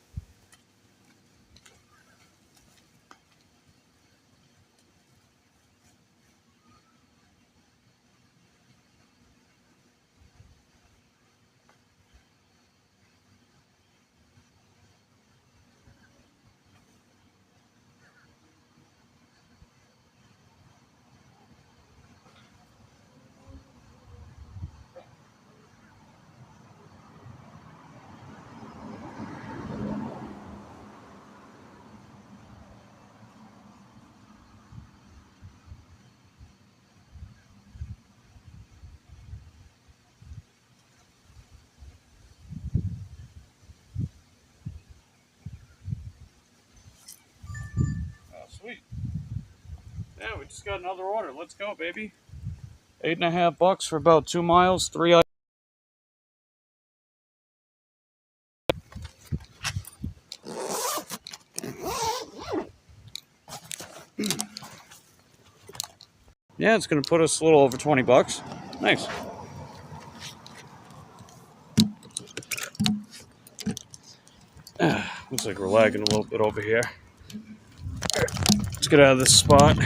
Sweet. Yeah, we just got another order. Let's go, baby. $8.50 for about 2 miles, 3 items. Yeah, it's gonna put us a little over $20. Nice. Looks like we're lagging a little bit over here. Let's get out of this spot.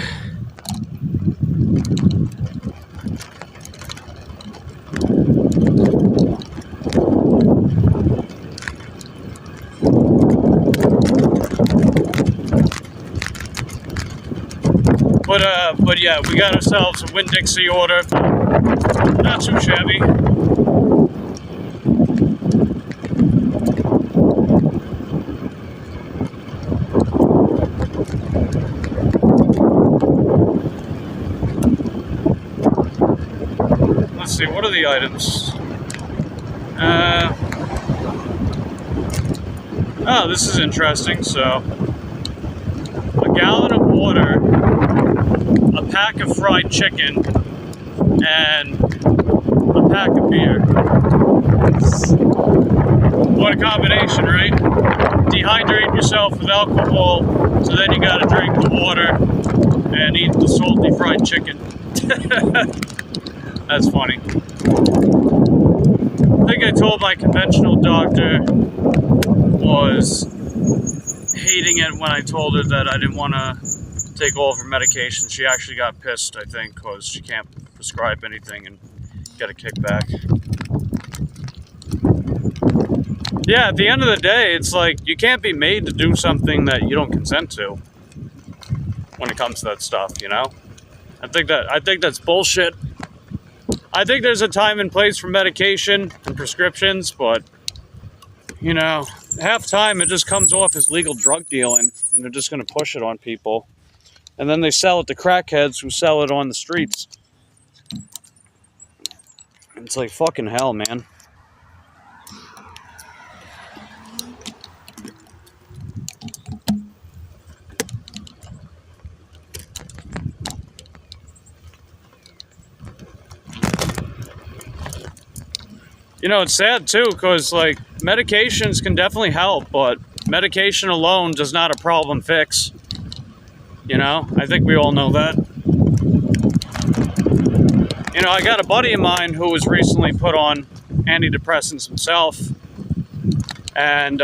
But yeah, we got ourselves a Winn-Dixie order. Not too shabby. Let's see, what are the items? Oh, this is interesting. So, a gallon of water, a pack of fried chicken, and a pack of beer. What a combination, right? Dehydrate yourself with alcohol, so then you gotta drink the water and eat the salty fried chicken. That's funny. I think I told my conventional doctor was hating it when I told her that I didn't want to take all of her medication. She actually got pissed, I think, because she can't prescribe anything and get a kickback. Yeah, at the end of the day, it's like you can't be made to do something that you don't consent to when it comes to that stuff, you know? I think that's bullshit. I think there's a time and place for medication and prescriptions, but, you know, half time it just comes off as legal drug dealing, and they're just going to push it on people. And then they sell it to crackheads who sell it on the streets. It's like fucking hell, man. You know, it's sad too, because like medications can definitely help, but medication alone does not a problem fix. You know, I think we all know that. You know, I got a buddy of mine who was recently put on antidepressants himself, and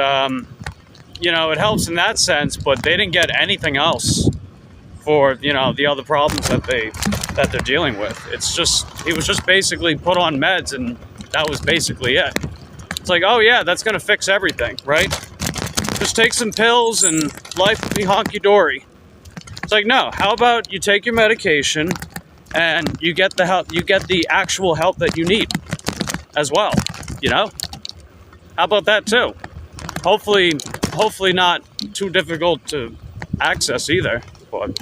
you know, it helps in that sense, but they didn't get anything else for, you know, the other problems that they're dealing with. It's just, he was just basically put on meds, and that was basically it. It's like, oh yeah, that's gonna fix everything, right? Just take some pills and life will be honky-dory. It's like, no, how about you take your medication and you get the help, you get the actual help that you need as well, you know? How about that too? Hopefully not too difficult to access either, but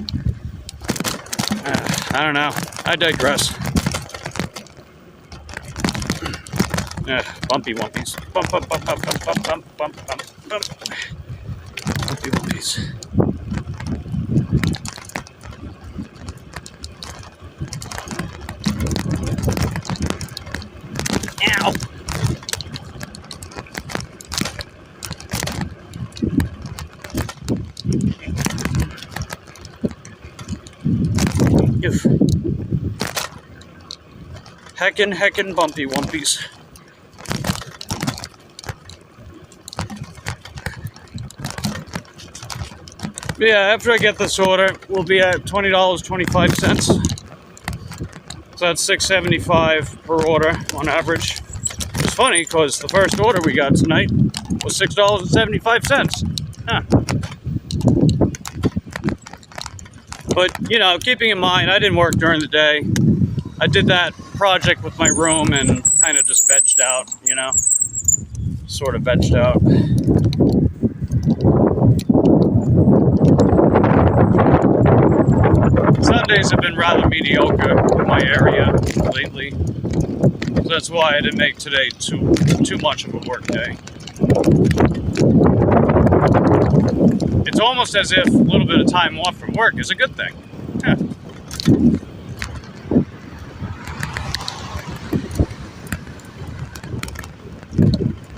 I don't know, I digress. Bumpy wumpies. Bump, bump, bump, bump, bump, bump, bump, bump, bump, bump. Bumpy wumpies. Ow! Oof. Heckin' bumpy wumpies. Yeah, after I get this order, we'll be at $20.25. So that's $6.75 per order on average. It's funny because the first order we got tonight was $6.75. Huh. But, you know, keeping in mind, I didn't work during the day. I did that project with my room and kind of just vegged out, you know? Sort of vegged out. Sundays have been rather mediocre in my area lately, so that's why I didn't make today too much of a work day. It's almost as if a little bit of time off from work is a good thing. Yeah.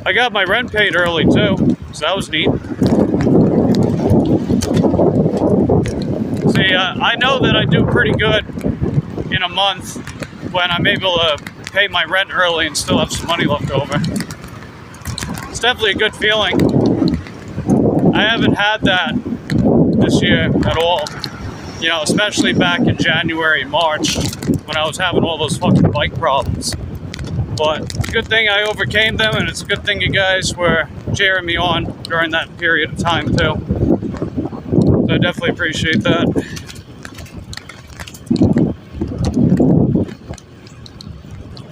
I got my rent paid early too, so that was neat. See, I know that I do pretty good in a month when I'm able to pay my rent early and still have some money left over. It's definitely a good feeling. I haven't had that this year at all. You know, especially back in January and March when I was having all those fucking bike problems. But it's a good thing I overcame them, and it's a good thing you guys were cheering me on during that period of time too. So I definitely appreciate that.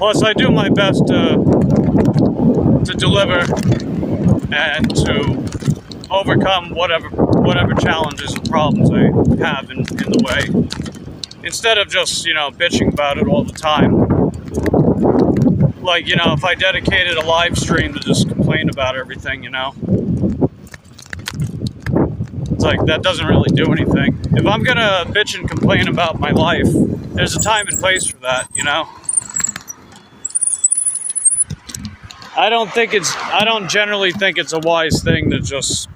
Plus, I do my best to deliver and to overcome whatever challenges and problems I have in the way. Instead of just, bitching about it all the time. Like, if I dedicated a live stream to just complain about everything, it's like, that doesn't really do anything. If I'm gonna bitch and complain about my life, there's a time and place for that, I don't generally think it's a wise thing to just,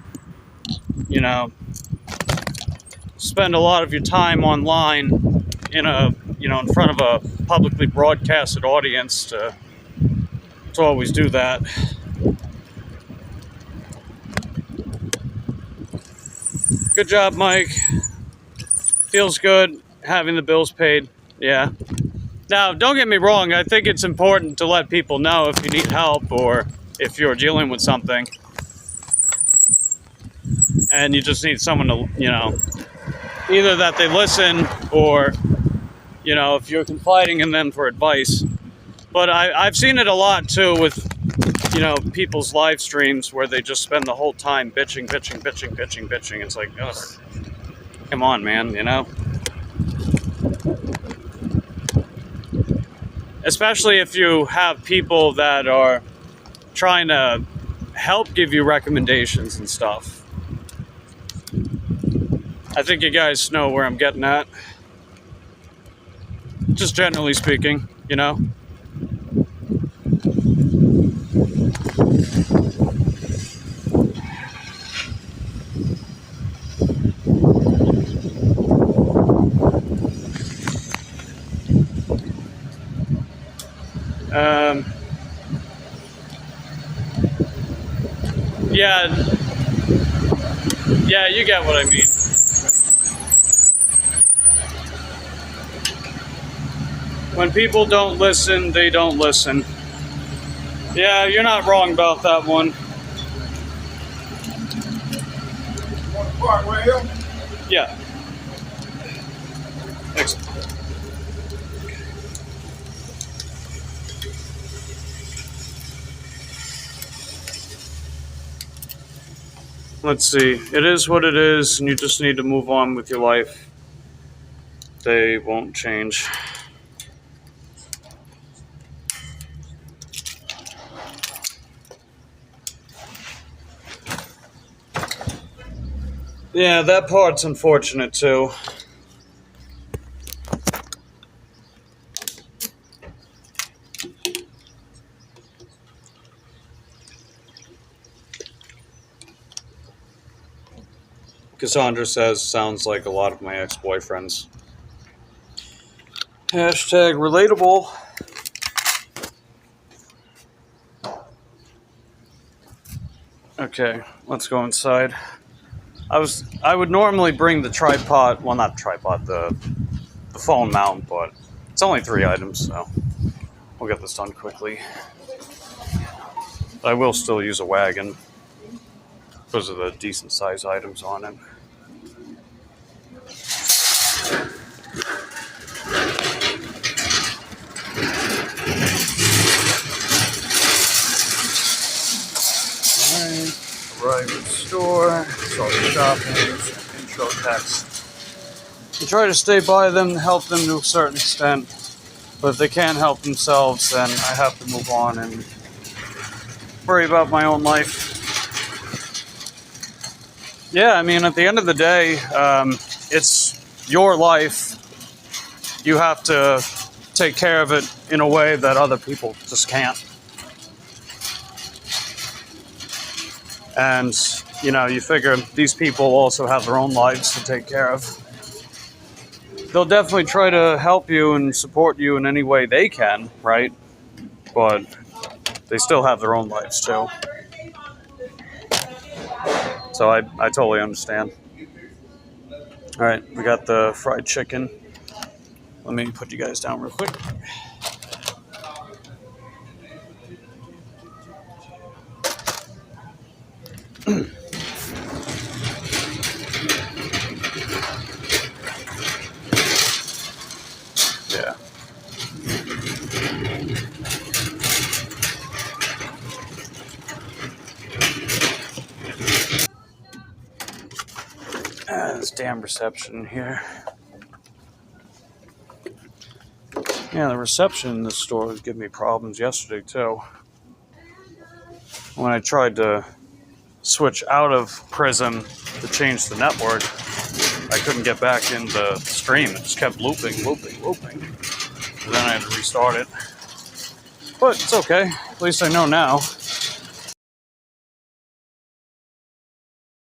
spend a lot of your time online in front of a publicly broadcasted audience to always do that. Good job, Mike. Feels good having the bills paid. Yeah. Now, don't get me wrong. I think it's important to let people know if you need help or if you're dealing with something. And you just need someone to, either that they listen or, if you're confiding in them for advice. But I've seen it a lot, too, with, people's live streams where they just spend the whole time bitching. It's like, ugh, come on, man, Especially if you have people that are trying to help give you recommendations and stuff. I think you guys know where I'm getting at. Just generally speaking, Yeah, you get what I mean. When people don't listen, they don't listen. Yeah, you're not wrong about that one. You want to park right here? Yeah. Excellent. Let's see. It is what it is, and you just need to move on with your life. They won't change. Yeah, that part's unfortunate, too. Cassandra says, sounds like a lot of my ex-boyfriends. Hashtag relatable. Okay, let's go inside. I would normally bring the tripod, well, not tripod, the phone mount, but it's only 3 items, so we'll get this done quickly. I will still use a wagon. Those are the decent size items on it. Alright, arrived at the store, saw the shopping, intro text. I try to stay by them, help them to a certain extent, but if they can't help themselves, then I have to move on and worry about my own life. Yeah, I mean, at the end of the day, it's your life. You have to take care of it in a way that other people just can't. And, you figure these people also have their own lives to take care of. They'll definitely try to help you and support you in any way they can, right? But they still have their own lives, too. So I totally understand. All right, we got the fried chicken. Let me put you guys down real quick. Yeah. This damn reception here. Yeah, the reception in this store was giving me problems yesterday too. When I tried to switch out of Prism to change the network, I couldn't get back in the stream. It just kept looping. And then I had to restart it. But it's okay. At least I know now.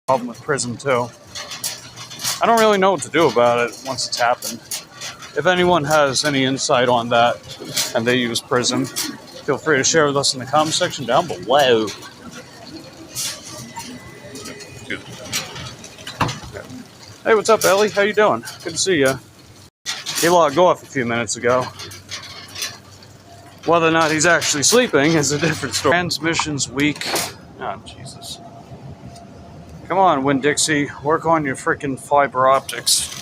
Problem with Prism too. I don't really know what to do about it once it's happened. If anyone has any insight on that and they use Prism, feel free to share with us in the comment section down below. Hey, what's up, Ellie? How you doing? Good to see you. He logged off a few minutes ago. Whether or not he's actually sleeping is a different story. Transmission's weak. Oh, Jesus. Come on, Winn-Dixie. Work on your freaking fiber optics.